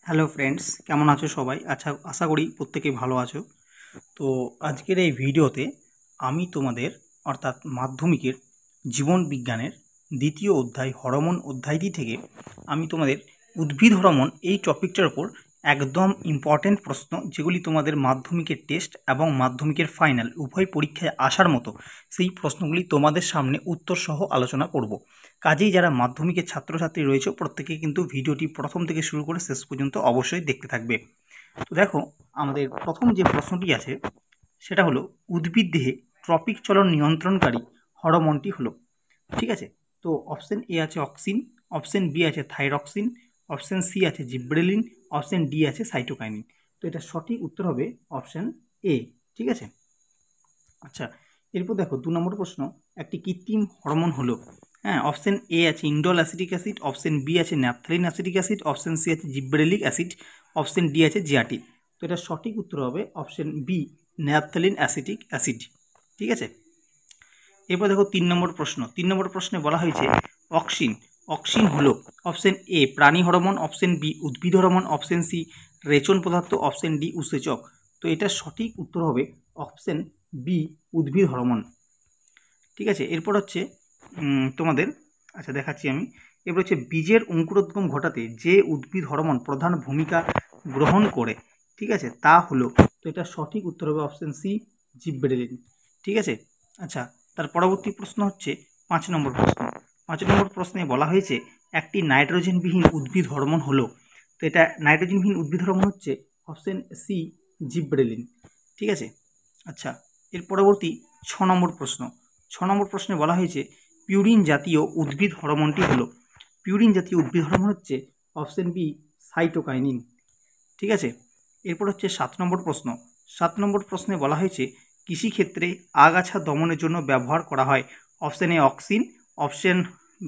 Hello friends, কেমন আছো সবাই? আচ্ছা, আশা করি প্রত্যেকেই ভালো আছো। তো আজকের এই ভিডিওতে আমি তোমাদের অর্থাৎ মাধ্যমিকের জীবন বিজ্ঞানের দ্বিতীয় অধ্যায় হরমোন অধ্যায়টি থেকে আমি তোমাদের উদ্ভিদ হরমোন এই টপিকটার ওপর একদম ইম্পর্ট্যান্ট প্রশ্ন, যেগুলি তোমাদের মাধ্যমিকের টেস্ট এবং মাধ্যমিকের ফাইনাল উভয় পরীক্ষায় আসার মতো, সেই প্রশ্নগুলি তোমাদের সামনে উত্তরসহ আলোচনা করব। কাজেই যারা মাধ্যমিকের ছাত্রছাত্রী রয়েছে প্রত্যেকে কিন্তু ভিডিওটি প্রথম থেকে শুরু করে শেষ পর্যন্ত অবশ্যই দেখতে থাকবে। তো দেখো, আমাদের প্রথম যে প্রশ্নটি আছে সেটা হলো উদ্ভিদ দেহে ট্রপিক চলন নিয়ন্ত্রণকারী হরমোনটি হলো, ঠিক আছে? তো অপশন এ আছে অক্সিন, অপশন বি আছে থাইরক্সিন, অপশন সি আছে জিব্রেলিন, অপশন ডি আছে সাইটোকাইনিন। তো এটা সঠিক উত্তর হবে অপশন এ, ঠিক আছে? আচ্ছা, এরপর দেখো 2 নম্বর প্রশ্ন, একটি কৃত্রিম হরমোন হলো, হ্যাঁ, অপশন এ আছে indole acetic acid, option B আছে naphthalene acetic acid, option C আছে জিব্রেলিক অ্যাসিড, অপশন ডি আছে জিয়াটিন। তো এটা সঠিক উত্তর হবে option B, naphthalene acetic acid, ঠিক আছে? এরপর দেখো 3 নম্বর প্রশ্ন, 3 নম্বর প্রশ্নে বলা হয়েছে অক্সিন, অক্সিন হলো অপশন এ প্রাণী হরমোন, অপশন বি উদ্ভিদ হরমোন, অপশন সি রেচন পদার্থ, অপশন ডি উৎসেচক। তো এটা সঠিক উত্তর হবে অপশন বি, উদ্ভিদ হরমোন, ঠিক আছে? এরপর হচ্ছে তোমাদের, আচ্ছা দেখাচ্ছি আমি, এরপর হচ্ছে বীজের অঙ্কুরোদ্গম ঘটাতে যে উদ্ভিদ হরমোন প্রধান ভূমিকা গ্রহণ করে, ঠিক আছে, তা হলো, তো এটা সঠিক উত্তর হবে অপশন সি, জিব্রেলিন, ঠিক আছে? আচ্ছা, তার পরবর্তী প্রশ্ন হচ্ছে 5 নম্বর প্রশ্ন। 5 নম্বর প্রশ্নে বলা হয়েছে একটি নাইট্রোজেনবিহীন উদ্ভিদ হরমোন হলো, তো এটা নাইট্রোজেনবিহীন উদ্ভিদ হরমোন হচ্ছে অপশন সি, জিব্রেলিন, ঠিক আছে? আচ্ছা, এর পরবর্তী 6 নম্বর প্রশ্ন। 6 নম্বর প্রশ্নে বলা হয়েছে পিউরিন জাতীয় উদ্ভিদ হরমোনটি হলো, পিউরিন জাতীয় উদ্ভিদ হরমোন হচ্ছে অপশন বি, সাইটোকাইনিন, ঠিক আছে? এরপর হচ্ছে 7 নম্বর প্রশ্ন। 7 নম্বর প্রশ্নে বলা হয়েছে কৃষিক্ষেত্রে আগাছা দমনের জন্য ব্যবহার করা হয়, অপশন এ অক্সিন, অপশন,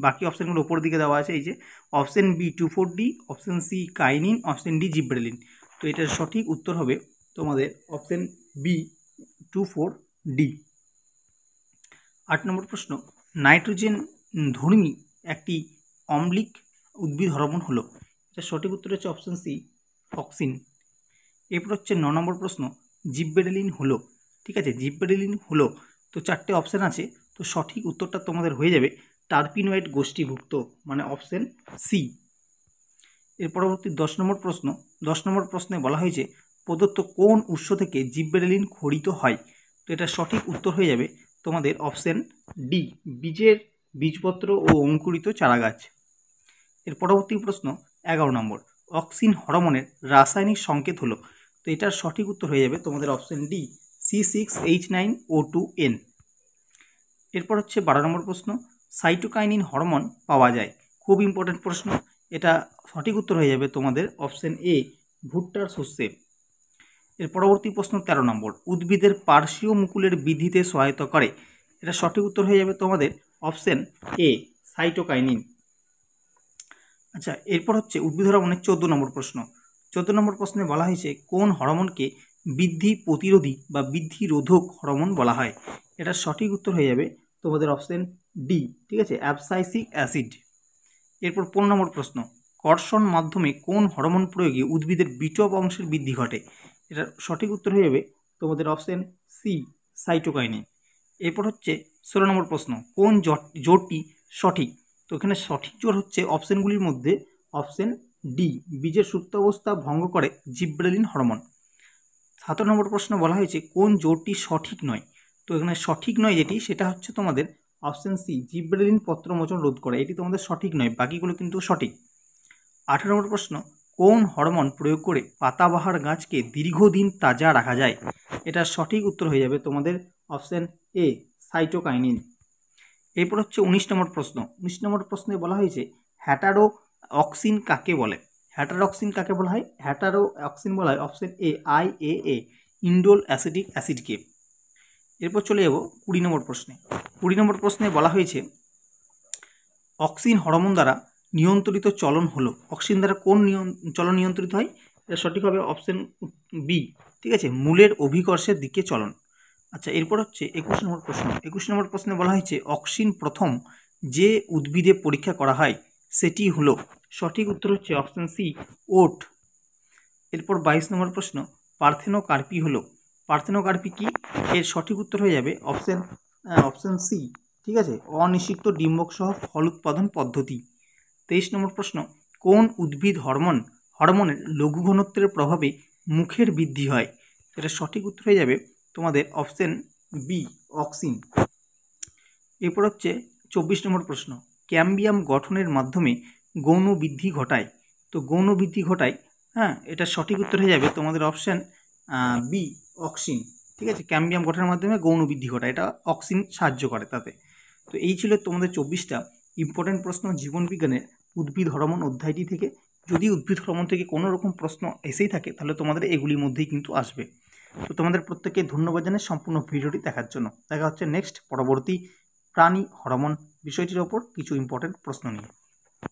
বাকি অপশনগুলো উপর দিকে দেওয়া আছে, এই যে option B 2,4-D, option C kinin, option D gibberellin. তো এটার সঠিক উত্তর হবে তোমাদের অপশন বি, 2,4-D। 8 নম্বর প্রশ্ন, নাইট্রোজেন ধর্মী একটি অম্লিক উদ্ভিদ হরমোন হলো, এটা সঠিক উত্তর হচ্ছে অপশন সি, অক্সিন। এরপর হচ্ছে 9 নম্বর প্রশ্ন, জিব্রেলিন হলো, ঠিক আছে, জিব্রেলিন হলো, তো 4টে অপশান আছে, তো সঠিক উত্তরটা তোমাদের হয়ে যাবে টার্পিনয়েড গোষ্ঠীভুক্ত, মানে অপশন সি। এর পরবর্তী 10 নম্বর প্রশ্ন। 10 নম্বর প্রশ্নে বলা হয়েছে প্রদত্ত কোন উৎস থেকে জিব্রেলিন খরিত হয়, তো এটা সঠিক উত্তর হয়ে যাবে তোমাদের অপশন ডি, বীজের বীজপত্র ও অঙ্কুরিত চারাগাছ। এর পরবর্তী প্রশ্ন 11 নম্বর, অক্সিন হরমোনের রাসায়নিক সংকেত হলো, তো এটার সঠিক উত্তর হয়ে যাবে তোমাদের অপশন ডি, C6H9O2N। এরপর হচ্ছে 12 নম্বর প্রশ্ন, সাইটোকাইনিন হরমোন পাওয়া যায়, খুব ইম্পর্টেন্ট প্রশ্ন, এটা সঠিক উত্তর হয়ে যাবে তোমাদের অপশন এ, ভুট্টার শস্যে। এর পরবর্তী প্রশ্ন 13 নম্বর, উদ্ভিদের পার্শ্বীয় মুকুলের বৃদ্ধিতে সহায়তা করে, এটা সঠিক উত্তর হয়ে যাবে তোমাদের অপশন এ, সাইটোকাইনিন। আচ্ছা, এরপর হচ্ছে উদ্ভিদ হরমোনের 14 নম্বর প্রশ্ন। 14 নম্বর প্রশ্নে বলা হয়েছে কোন হরমোনকে বৃদ্ধি প্রতিরোধী বা বৃদ্ধি রোধক হরমোন বলা হয়, এটা সঠিক উত্তর হয়ে যাবে তোমাদের অপশন ডি, ঠিক আছে, অ্যাবসাইসিক অ্যাসিড। এরপর 15 নম্বর প্রশ্ন, কর্ষণ মাধ্যমে কোন হরমোন প্রয়োগে উদ্ভিদের বিটপ অংশের বৃদ্ধি ঘটে, এটা সঠিক উত্তর হয়ে যাবে তোমাদের অপশন সি, সাইটোকাইনিন। এরপর হচ্ছে 16 নম্বর প্রশ্ন, কোন জোটটি সঠিক, তো এখানে সঠিক জোর হচ্ছে অপশনগুলির মধ্যে অপশন ডি, বীজের সুপ্তাবস্থা ভঙ্গ করে জিব্রেলিন হরমোন। 17 নম্বর প্রশ্ন বলা হয়েছে কোন জোটটি সঠিক নয়, তো এখানে সঠিক নয় যেটি সেটা হচ্ছে তোমাদের অপশন সি, জিব্রেলিন পত্রমোচন রোধ করে, এটি তোমাদের সঠিক নয়, বাকিগুলো কিন্তু সঠিক। 18 নম্বর প্রশ্ন, কোন হরমোন প্রয়োগ করে পাতাবাহার গাছকে দীর্ঘদিন তাজা রাখা যায়, এটা সঠিক উত্তর হয়ে যাবে তোমাদের অপশন এ, সাইটোকাইনিন। এরপর হচ্ছে 19 নম্বর প্রশ্ন। 19 নম্বর প্রশ্নে বলা হয়েছে হ্যাটারো অক্সিন কাকে বলে, হ্যাটারক্সিন কাকে বলা হয়, হ্যাটারো অক্সিন বলা হয় option A, IAA, indole acetic অ্যাসিডকে। এরপর চলে যাব 20 নম্বর প্রশ্নে। 20 নম্বর প্রশ্নে বলা হয়েছে অক্সিন হরমোন দ্বারা নিয়ন্ত্রিত চলন হলো, অক্সিন দ্বারা কোন চলন নিয়ন্ত্রিত হয়, এটা সঠিক হবে অপশন বি, ঠিক আছে, মূলের অভিকর্ষের দিকে চলন। আচ্ছা, এরপর হচ্ছে 21 নম্বর প্রশ্ন। 21 নম্বর প্রশ্নে বলা হয়েছে অক্সিন প্রথম যে উদ্ভিদে পরীক্ষা করা হয় সেটি হলো, সঠিক উত্তর হচ্ছে অপশন সি, ওট, এরপর 22 নম্বর প্রশ্ন, পার্থেনোকার্পি হলো, পার্থেনোকার্পি কি? এর সঠিক উত্তর হয়ে যাবে অপশন সি, ঠিক আছে, অনিষিক্ত ডিম্বক সহ ফল উৎপাদন পদ্ধতি। 23 নম্বর প্রশ্ন, কোন উদ্ভিদ হরমোনের লঘু ঘনত্বের প্রভাবে মুখের বৃদ্ধি হয়? এটা সঠিক উত্তর হয়ে যাবে তোমাদের অপশন বি, অক্সিন। এরপর হচ্ছে 24 নম্বর প্রশ্ন, ক্যাম্বিয়াম গঠনের মাধ্যমে গৌণ বৃদ্ধি ঘটায়। তো গৌণ বৃদ্ধি ঘটায়, হ্যাঁ, এটা সঠিক উত্তর হয়ে যাবে তোমাদের অপশন বি, অক্সিন। ঠিক আছে, ক্যাম্বিয়াম গঠনের মাধ্যমে গৌণ বৃদ্ধি ঘটায়, এটা অক্সিন সাহায্য করে তাতে। তো এই ছিল তোমাদের 24টা ইম্পর্টেন্ট প্রশ্ন জীবনবিজ্ঞানের উদ্ভিদ হরমোন অধ্যায়টি থেকে। যদি উদ্ভিদ হরমোন থেকে কোনো রকম প্রশ্ন এসেই থাকে তাহলে তোমাদের এগুলির মধ্যেই কিন্তু আসবে। তো তোমাদের প্রত্যেককে ধন্যবাদ জানাই সম্পূর্ণ ভিডিওটি দেখার জন্য। দেখা হচ্ছে নেক্সট পরবর্তী প্রাণী হরমোন বিষয়টির ওপর কিছু ইম্পর্টেন্ট প্রশ্ন নিয়ে।